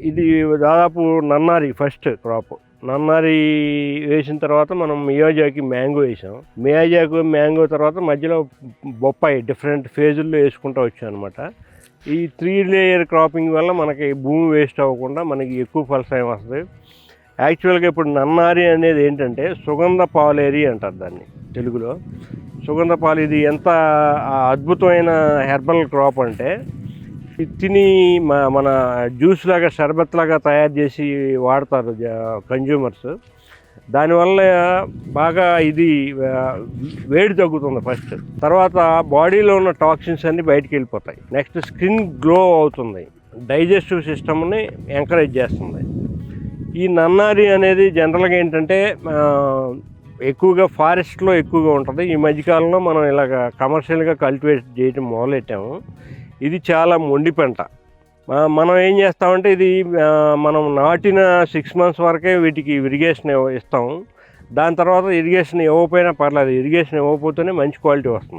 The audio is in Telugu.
ఇది దాదాపు నన్నారి ఫస్ట్ క్రాప్. నన్నారి వేసిన తర్వాత మనం మియాజాకి మ్యాంగో వేసాం. మియాజాకి మ్యాంగో తర్వాత మధ్యలో బొప్పాయి డిఫరెంట్ ఫేజుల్లో వేసుకుంటూ వచ్చాం అనమాట. ఈ 3 లేయర్ క్రాపింగ్ వల్ల మనకి భూమి వేస్ట్ అవ్వకుండా మనకి ఎక్కువ ఫలసాయం వస్తుంది. యాక్చువల్గా ఇప్పుడు నన్నారి అనేది ఏంటంటే సుగంధ పాలేరి అంటారు దాన్ని తెలుగులో. సుగంధ పాలు ఇది ఎంత అద్భుతమైన హెర్బల్ క్రాప్ అంటే తిని మన జ్యూస్ లాగా షర్బత్ లాగా తయారు చేసి వాడతారు కన్జ్యూమర్స్. దానివల్ల బాగా ఇది వేడి తగ్గుతుంది ఫస్ట్. తర్వాత బాడీలో ఉన్న టాక్సిన్స్ అన్నీ బయటికి వెళ్ళిపోతాయి. నెక్స్ట్ స్కిన్ గ్లో అవుతుంది, డైజెస్టివ్ సిస్టమ్ని ఎంకరేజ్ చేస్తుంది. ఈ నన్నారి అనేది జనరల్గా ఏంటంటే ఎక్కువగా ఫారెస్ట్లో ఎక్కువగా ఉంటుంది. ఈ మధ్యకాలంలో మనం ఇలాగ కమర్షియల్గా కల్టివేట్ చేయడం మొదలెట్టాము. ఇది చాలా మొండి పంట. మనం ఏం చేస్తామంటే ఇది మనం నాటిన 6 months వరకే వీటికి ఇరిగేషన్ ఇస్తాము. దాని తర్వాత ఇరిగేషన్ ఇవ్వకపోయినా పర్లేదు, ఇరిగేషన్ ఇవ్వకపోతేనే మంచి క్వాలిటీ వస్తుంది.